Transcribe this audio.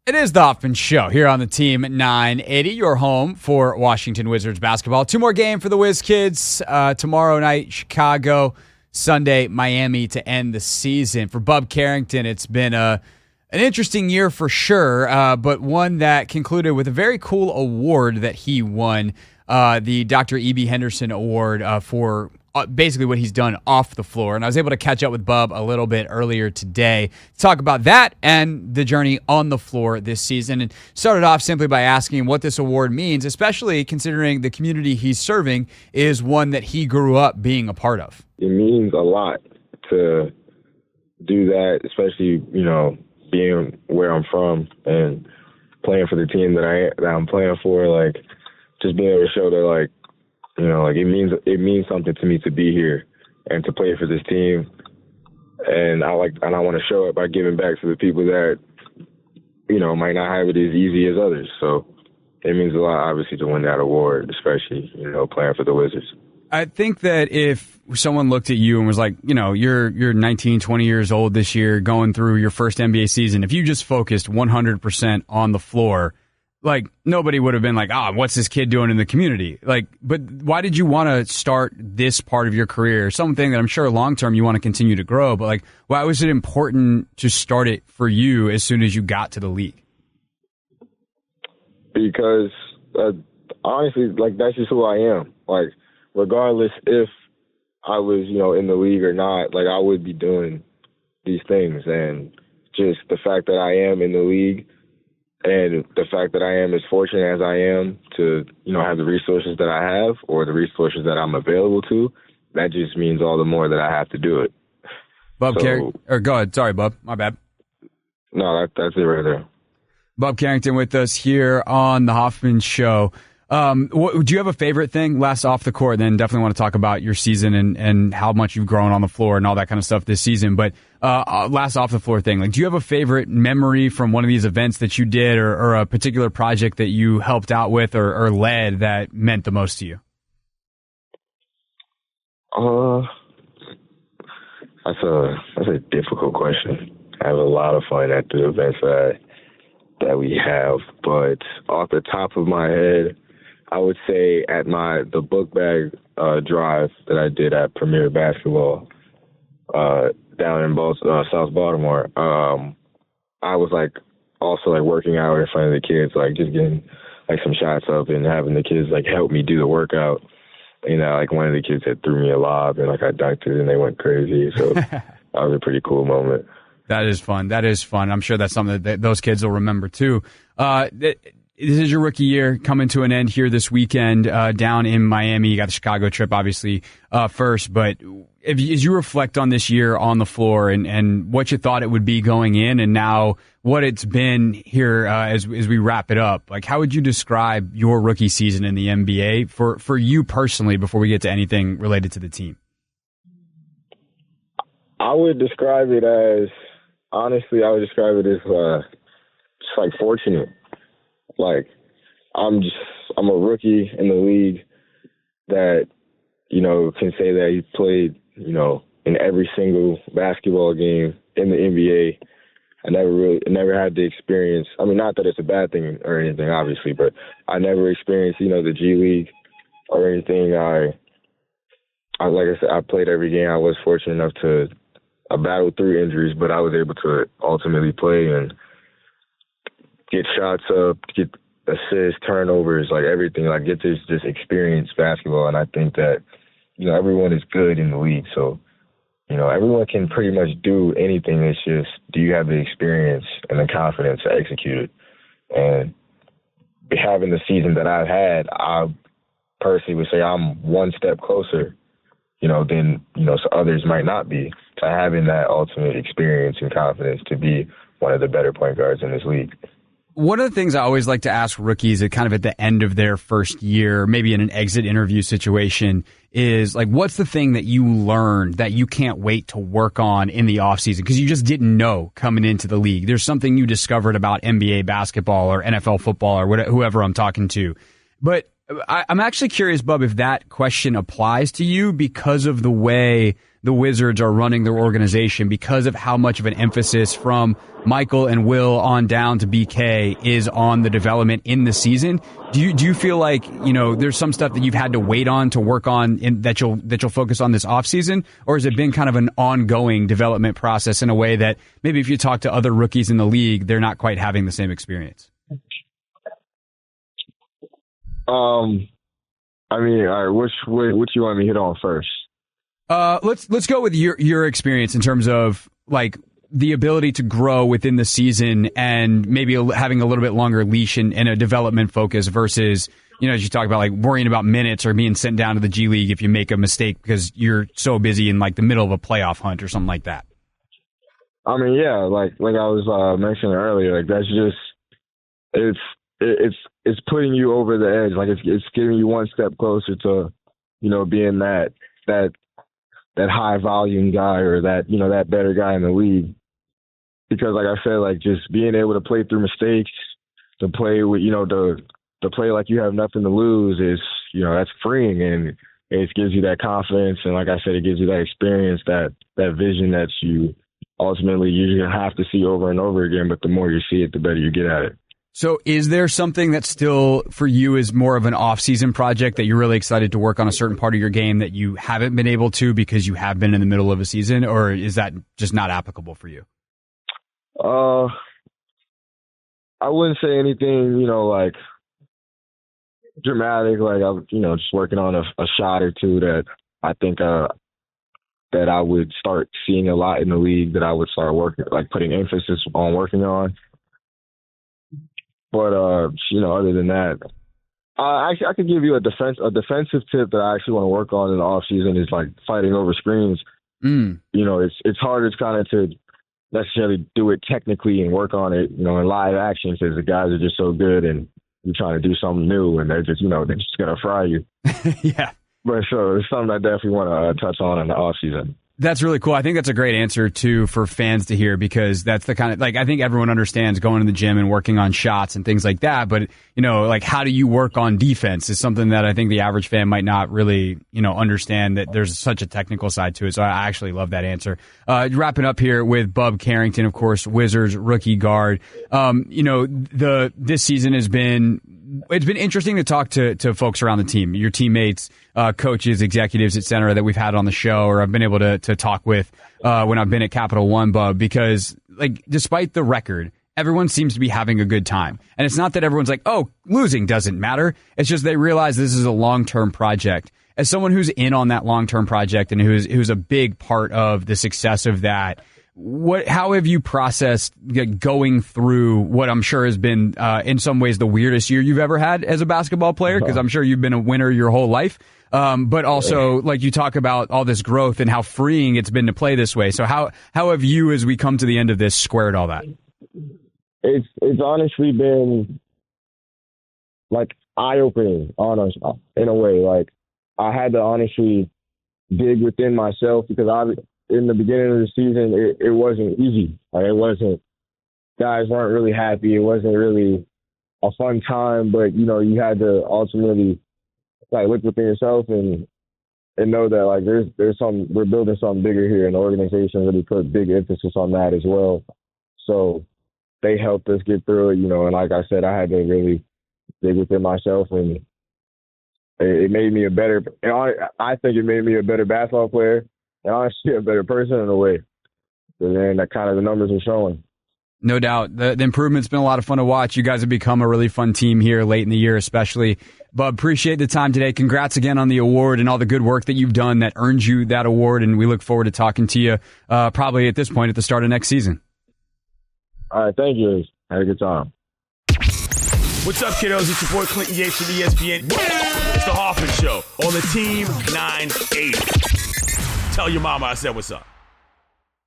It is the Hoffman Show here on the Team 980, your home for Washington Wizards basketball. Two more games for the Wiz Kids. Tomorrow night, Chicago. Sunday, Miami to end the season. For Bub Carrington, it's been an interesting year for sure, but one that concluded with a very cool award that he won, the Dr. E.B. Henderson Award for basically what he's done off the floor. And I was able to catch up with Bub a little bit earlier today to talk about that and the journey on the floor this season. And started off simply by asking what this award means, especially considering the community he's serving is one that he grew up being a part of. It means a lot to do that, especially, being where I'm from and playing for the team that I'm playing for. Like, just being able to show that, it means something to me to be here and to play for this team. And I want to show it by giving back to the people that, might not have it as easy as others. So it means a lot, obviously, to win that award, especially, playing for the Wizards. I think that if someone looked at you and was like, you're 19, 20 years old this year, going through your first NBA season, if you just focused 100% on the floor, nobody would have been like, what's this kid doing in the community? But why did you want to start this part of your career? Something that I'm sure long-term you want to continue to grow, but why was it important to start it for you as soon as you got to the league? Because, honestly, that's just who I am. Regardless if I was, in the league or not, I would be doing these things. And just the fact that I am in the league and the fact that I am as fortunate as I am to, have the resources that I have or the resources that I'm available to, that just means all the more that I have to do it. Bub go ahead. Sorry, Bub. My bad. No, that's it right there. Bub Carrington with us here on the Hoffman Show. Do you have a favorite thing last off the court? Then definitely want to talk about your season and how much you've grown on the floor and all that kind of stuff this season. But last off the floor thing, do you have a favorite memory from one of these events that you did or a particular project that you helped out with or led that meant the most to you? That's a difficult question. I have a lot of fun at the events that we have, but off the top of my head, I would say at the book bag drive that I did at Premier Basketball down in South Baltimore, I was also working out in front of the kids, just getting some shots up and having the kids help me do the workout. One of the kids had threw me a lob and I dunked it and they went crazy. So that was a pretty cool moment. That is fun. I'm sure that's something that those kids will remember too. This is your rookie year coming to an end here this weekend down in Miami. You got the Chicago trip, obviously, first. But as you reflect on this year on the floor and what you thought it would be going in and now what it's been here as we wrap it up, how would you describe your rookie season in the NBA for you personally before we get to anything related to the team? I would describe it as, honestly, just fortunate. I'm a rookie in the league that, can say that he played, in every single basketball game in the NBA. I never had the experience. I mean, not that it's a bad thing or anything, obviously, but I never experienced, the G League or anything. Like I said, I played every game. I was fortunate enough to battle through injuries, but I was able to ultimately play and get shots up, get assists, turnovers, everything, get to just experience basketball. And I think that, everyone is good in the league. So, everyone can pretty much do anything. It's just, do you have the experience and the confidence to execute it? And having the season that I've had, I personally would say I'm one step closer, than, so others might not be, to having that ultimate experience and confidence to be one of the better point guards in this league. One of the things I always like to ask rookies at the end of their first year, maybe in an exit interview situation, is what's the thing that you learned that you can't wait to work on in the offseason because you just didn't know coming into the league? There's something you discovered about NBA basketball or NFL football or whoever I'm talking to. But I'm actually curious, Bub, if that question applies to you because of the way the Wizards are running their organization, because of how much of an emphasis from Michael and Will on down to BK is on the development in the season. Do you feel like, there's some stuff that you've had to wait on to work on that you'll focus on this offseason? Or has it been kind of an ongoing development process in a way that maybe if you talk to other rookies in the league, they're not quite having the same experience? All right, which you want me to hit on first? Let's go with your experience in terms of like the ability to grow within the season and maybe having a little bit longer leash and a development focus versus, as you talk about, like worrying about minutes or being sent down to the G League if you make a mistake because you're so busy in like the middle of a playoff hunt or something like that. I mean, yeah, like I was mentioning earlier, like that's just it's putting you over the edge. Like it's getting you one step closer to, being that high volume guy or that better guy in the league. Because like I said, like just being able to play through mistakes, to play with, to play like you have nothing to lose is, that's freeing, and it gives you that confidence. And like I said, it gives you that experience, that vision that you ultimately you're going to have to see over and over again. But the more you see it, the better you get at it. So is there something that still for you is more of an off-season project that you're really excited to work on a certain part of your game that you haven't been able to because you have been in the middle of a season, or is that just not applicable for you? I wouldn't say anything, like dramatic, like I'm, just working on a shot or two that I think that I would start seeing a lot in the league, that I would start putting emphasis on working on. But other than that, I could give you a defensive tip that I actually want to work on in the off season is like fighting over screens. It's harder to necessarily do it technically and work on it, in live action, because the guys are just so good and you're trying to do something new and they're just, they're just gonna fry you. Yeah. But so it's something I definitely want to touch on in the off season. That's really cool. I think that's a great answer, too, for fans to hear, because that's the kind of, I think everyone understands going to the gym and working on shots and things like that. But, how do you work on defense is something that I think the average fan might not really, understand, that there's such a technical side to it. So I actually love that answer. Wrapping up here with Bub Carrington, of course, Wizards rookie guard. This season it's been interesting to talk to folks around the team, your teammates, coaches, executives, et cetera, that we've had on the show, or I've been able to talk with when I've been at Capital One, Bub, because despite the record, everyone seems to be having a good time. And it's not that everyone's like, oh, losing doesn't matter. It's just they realize this is a long-term project. As someone who's in on that long-term project and who's a big part of the success of that, how have you processed going through what I'm sure has been, in some ways, the weirdest year you've ever had as a basketball player? Because I'm sure you've been a winner your whole life. But also, you talk about all this growth and how freeing it's been to play this way. So how have you, as we come to the end of this, squared all that? It's honestly been eye-opening, honest, in a way. I had to honestly dig within myself, because in the beginning of the season, it wasn't easy. Guys weren't really happy. It wasn't really a fun time, but, you had to ultimately, look within yourself and know that, we're building something bigger here, and the organization really put big emphasis on that as well. So they helped us get through it, and like I said, I had to really dig within myself, and it made me I think it made me a better basketball player. And honestly, a better person in a way. And then that kind of the numbers are showing. No doubt. The improvement's been a lot of fun to watch. You guys have become a really fun team here late in the year, especially. Bub, appreciate the time today. Congrats again on the award and all the good work that you've done that earned you that award. And we look forward to talking to you probably at this point at the start of next season. All right. Thank you. Had a good time. What's up, kiddos? It's your boy Clinton Yates from ESPN. It's the Hoffman Show on the Team 980. Tell your mama I said what's up.